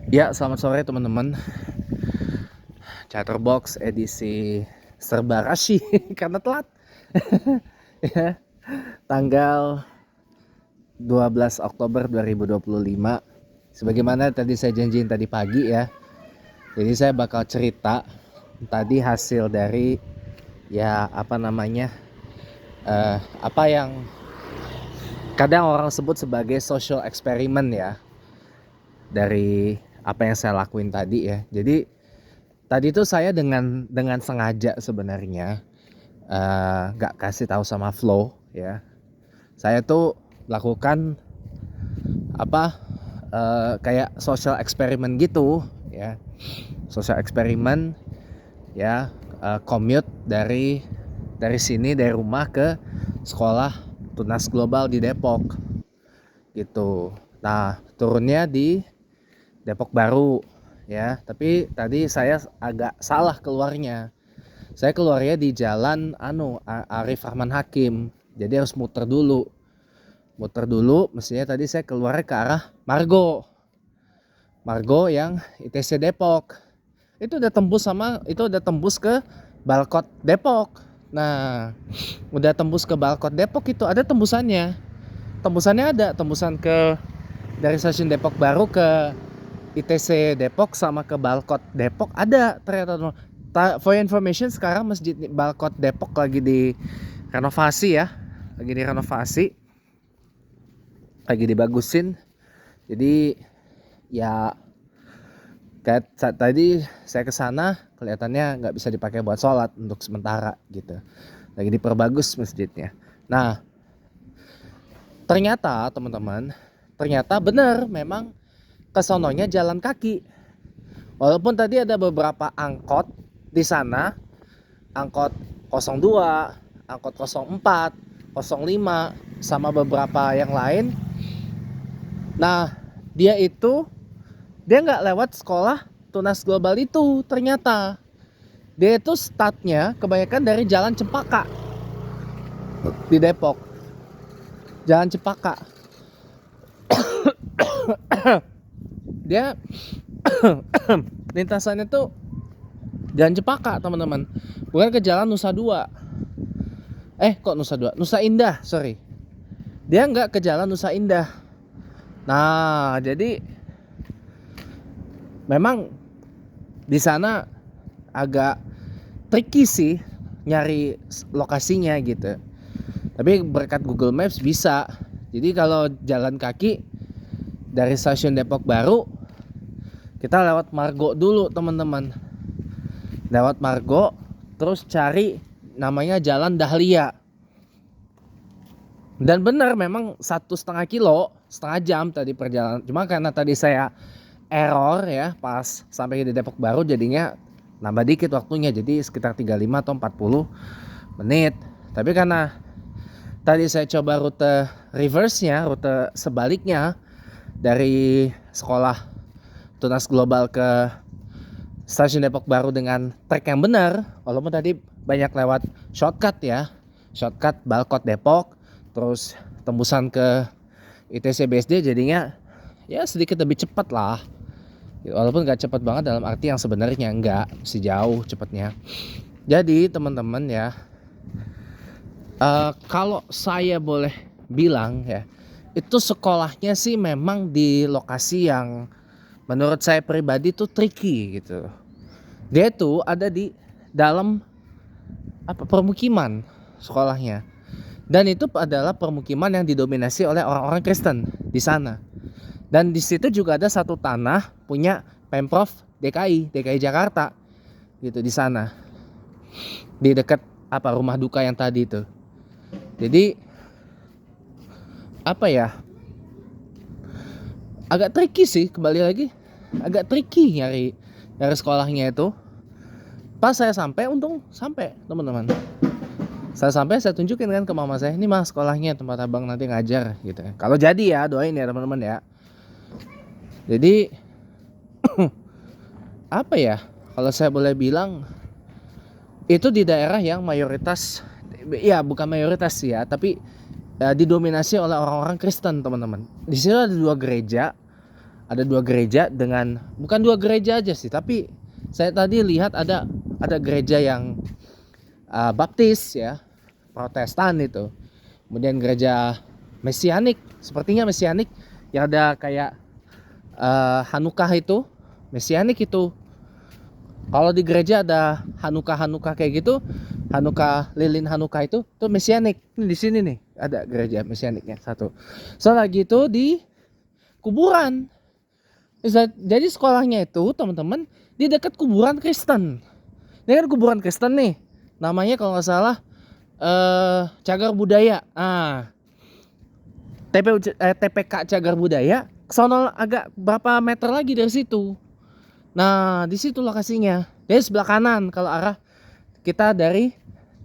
Ya, selamat sore teman-teman. Chatterbox edisi serba rashi karena telat. Ya, tanggal 12 Oktober 2025. Sebagaimana tadi saya janjiin tadi pagi ya. Jadi saya bakal cerita tadi hasil dari apa yang kadang orang sebut sebagai social experiment ya, dari apa yang saya lakuin tadi ya. Jadi tadi tuh saya dengan sengaja sebenarnya nggak kasih tahu sama Flow ya. Saya tuh lakukan kayak social experiment gitu ya. Social experiment ya, commute dari sini, dari rumah ke sekolah Tunas Global di Depok gitu. Nah, turunnya di Depok Baru ya, tapi tadi saya agak salah keluarnya. Saya keluarnya di jalan Arif Rahman Hakim. Jadi harus muter dulu, mestinya tadi saya keluar ke arah Margo yang ITC Depok. Itu udah tembus ke Balkot Depok. Nah, udah tembus ke Balkot Depok, itu ada tembusannya ada tembusan ke dari stasiun Depok Baru ke ITC Depok sama ke Balkot Depok ada ternyata. For information, sekarang Masjid Balkot Depok lagi direnovasi ya, lagi dibagusin. Jadi ya, kayak saat tadi saya kesana kelihatannya nggak bisa dipakai buat sholat untuk sementara gitu. Lagi diperbagus masjidnya. Nah, ternyata teman-teman, benar memang kesononya jalan kaki. Walaupun tadi ada beberapa angkot di sana, angkot 02, angkot 04, 05, sama beberapa yang lain. Nah, dia nggak lewat sekolah Tunas Global itu ternyata. Dia itu startnya kebanyakan dari Jalan Cempaka di Depok. Jalan Cempaka. Dia lintasannya tuh Jalan Cempaka, teman-teman. Bukan ke Jalan Nusa Dua. Nusa Indah, sorry. Dia nggak ke Jalan Nusa Indah. Nah, jadi memang di sana agak tricky sih nyari lokasinya gitu. Tapi berkat Google Maps bisa. Jadi kalau jalan kaki dari stasiun Depok Baru, kita lewat Margo dulu teman-teman. Lewat Margo, terus cari namanya Jalan Dahlia. Dan benar memang 1,5 kilo, setengah jam tadi perjalanan. Cuma karena tadi saya error ya, pas sampai di Depok Baru jadinya nambah dikit waktunya, jadi sekitar 35 atau 40 menit. Tapi karena tadi saya coba rute reverse-nya, rute sebaliknya dari sekolah Tunas Global ke stasiun Depok Baru dengan trek yang benar, walaupun tadi banyak lewat shortcut Balkot Depok, terus tembusan ke ITC BSD, jadinya ya sedikit lebih cepat lah. Walaupun gak cepat banget dalam arti yang sebenarnya enggak, masih jauh cepatnya. Jadi teman-teman ya, kalau saya boleh bilang ya, itu sekolahnya sih memang di lokasi yang menurut saya pribadi tuh tricky gitu. Dia tuh ada di dalam permukiman sekolahnya. Dan itu adalah permukiman yang didominasi oleh orang-orang Kristen di sana. Dan di situ juga ada satu tanah punya Pemprov DKI Jakarta gitu di sana. Di dekat rumah duka yang tadi itu. Jadi agak tricky sih, kembali lagi. Agak tricky nyari sekolahnya itu. Pas saya sampai, untung sampai teman-teman. Saya sampai, saya tunjukin kan ke mama saya, ini mah sekolahnya tempat abang nanti ngajar gitu. Kalau jadi ya, doain ya teman-teman ya. Jadi kalau saya boleh bilang, itu di daerah yang mayoritas, ya bukan mayoritas ya, tapi didominasi oleh orang-orang Kristen teman-teman. Di sini ada 2 gereja, ada 2 gereja dengan, bukan 2 gereja aja sih, tapi saya tadi lihat ada gereja yang Baptis ya, Protestan itu. Kemudian gereja Mesianik, sepertinya Mesianik yang ada kayak Hanukkah itu, Mesianik itu. Kalau di gereja ada Hanukkah kayak gitu, Hanukkah, lilin Hanukkah itu tuh Mesianik. Di sini nih ada gereja Mesianiknya satu. So lagi itu di kuburan. Jadi sekolahnya itu teman-teman di dekat kuburan Kristen. Ini kan kuburan Kristen nih. Namanya kalau nggak salah Cagar Budaya. TPK Cagar Budaya. Sono agak berapa meter lagi dari situ. Nah, di situ lokasinya. Dari sebelah kanan kalau arah kita dari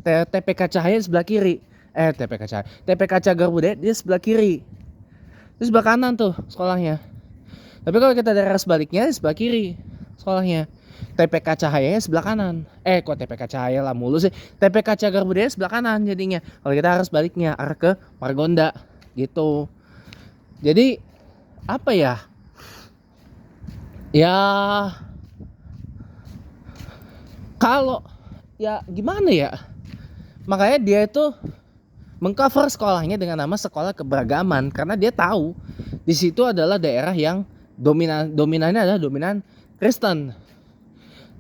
TPK Cahaya sebelah kiri. TPK Cagar Budaya dia sebelah kiri. Di sebelah kanan tuh sekolahnya. Tapi kalau kita dari arah sebaliknya di sebelah kiri sekolahnya. TPK Cahaya sebelah kanan. Kok TPK Cahaya lah mulu sih. TPK Cagar Budaya sebelah kanan jadinya. Kalau kita harus baliknya arah ke Margonda gitu. Jadi apa ya? Ya kalau ya gimana ya? Makanya dia itu mengcover sekolahnya dengan nama Sekolah Keberagaman karena dia tahu di situ adalah daerah yang dominannya adalah dominan Kristen.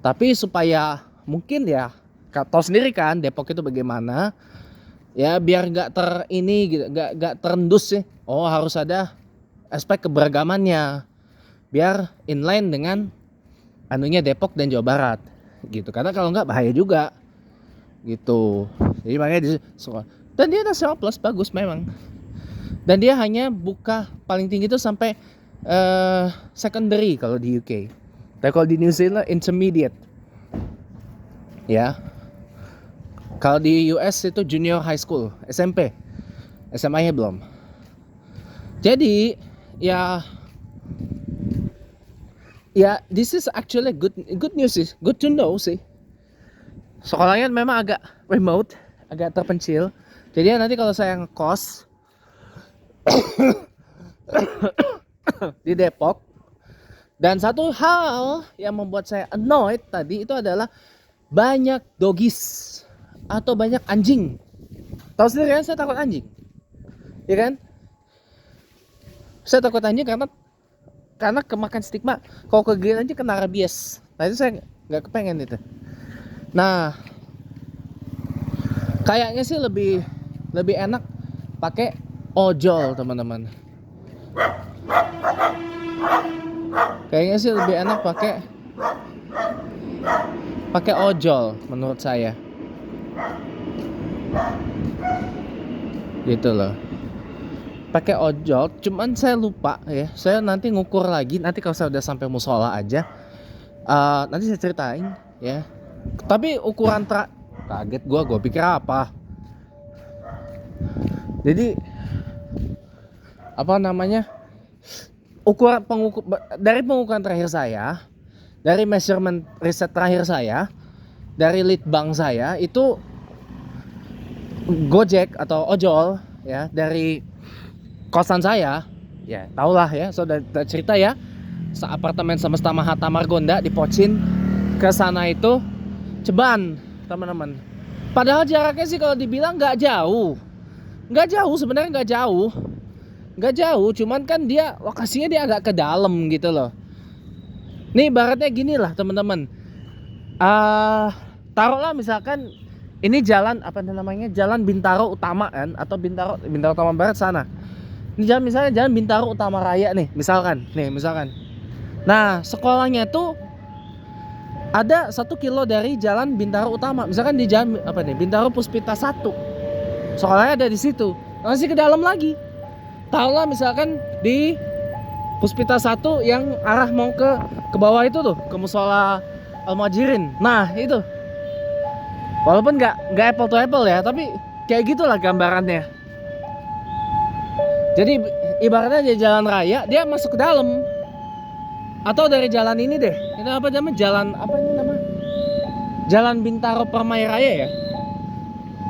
Tapi supaya mungkin ya tahu sendiri kan Depok itu bagaimana ya, biar gak gitu, gak terendus sih. Oh harus ada aspek keberagamannya biar inline dengan anunya Depok dan Jawa Barat gitu, karena kalau nggak bahaya juga gitu. Jadi makanya di sekolah, dan dia nasional plus bagus memang, dan dia hanya buka paling tinggi itu sampai secondary kalau di UK. Tapi kalau di New Zealand intermediate ya. Kalau di US itu junior high school, SMP, SMA-nya belum. Jadi ya this is actually good news sih, good to know sih. Sekolahnya memang agak remote, agak terpencil. Jadi nanti kalau saya ngekos di Depok, dan satu hal yang membuat saya annoyed tadi itu adalah banyak doggies atau banyak anjing. Tahu sendiri kan saya takut anjing, ya kan? Saya takut anjing karena kemakan stigma kalau kegigit anjing kena rabies. Nah itu saya nggak kepengen itu. Nah kayaknya sih lebih enak pakai ojol teman-teman. Kayaknya sih lebih enak pakai ojol menurut saya. Gitu loh. Pakai ojol, cuman saya lupa ya. Saya nanti ngukur lagi nanti kalau saya udah sampai musola aja. Nanti saya ceritain ya. Tapi ukuran kaget gue pikir apa. Jadi apa namanya? Dari pengukuran terakhir saya, dari measurement riset terakhir saya, dari lead bank saya itu Gojek atau ojol ya dari kosan saya, ya tahulah ya, sudah cerita ya, seapartemen Semesta Mahata Margonda di Pocin ke sana itu Ceban teman-teman. Padahal jaraknya sih kalau dibilang nggak jauh sebenarnya, nggak jauh, cuman kan dia lokasinya dia agak ke dalam gitu loh. Nih ibaratnya gini lah teman-teman, taruhlah misalkan ini jalan apa namanya, Jalan Bintaro Utama kan, atau Bintaro Utama Barat sana. Ini jalan misalnya Jalan Bintaro Utama Raya nih, misalkan. Nah sekolahnya tuh ada 1 kilo dari Jalan Bintaro Utama. Misalkan di jalan Bintaro Puspita 1. Sekolahnya ada di situ. Masih ke dalam lagi. Tahulah misalkan di Puspita 1 yang arah mau ke bawah itu tuh, ke Musola Al-Muhajirin. Nah, itu. Walaupun nggak apple to apple ya, tapi kayak gitulah gambarannya. Jadi ibaratnya di jalan raya dia masuk ke dalam. Atau dari jalan ini deh. Ini apa namanya? Jalan Bintaro Permai Raya ya.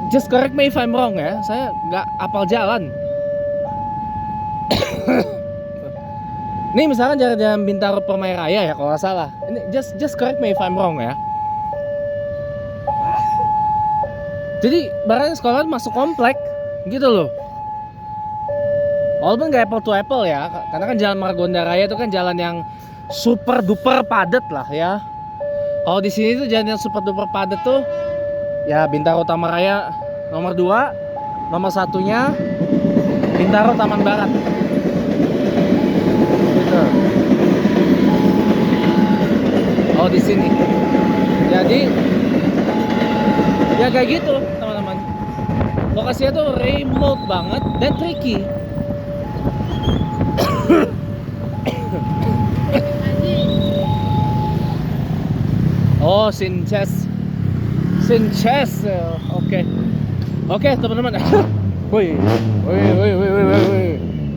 Just correct me if I'm wrong ya. Saya nggak apal jalan. Nih misalkan jalan-jalan Bintaro Permai Raya ya kalau nggak salah. Ini just correct me if I'm wrong ya. Jadi barangnya sekolah masuk komplek gitu loh. Walaupun nggak apple to apple ya, karena kan jalan Margonda Raya itu kan jalan yang super duper padat lah ya. Kalau di sini tuh jalan yang super duper padat tuh ya Bintaro Utama Raya nomor 2, nomor satunya Bintaro Taman Barat. Gitu. Oh di sini. Jadi ya kayak gitu teman-teman. Lokasinya tuh remote banget dan tricky. Oh, Sinches. Oke, teman-teman. Woi.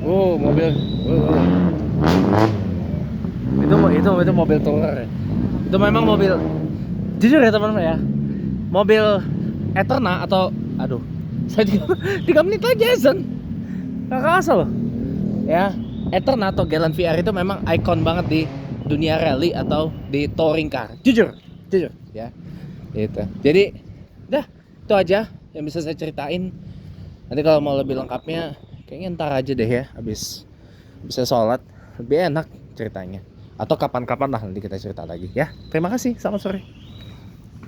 Oh, mobil. Itu mobil tourer. Itu memang mobil. Jujur ya teman-teman ya. Mobil Eterna atau saya 3 menit lagi Jason. Kakak asal loh. Ya, Eterna atau Galant VR itu memang ikon banget di dunia rally atau di touring car. Jujur ya. Gitu. Jadi, itu aja yang bisa saya ceritain. Nanti kalau mau lebih lengkapnya kayaknya ntar aja deh ya, habis bisa sholat lebih enak ceritanya. Atau kapan-kapan lah nanti kita cerita lagi ya. Terima kasih, selamat sore.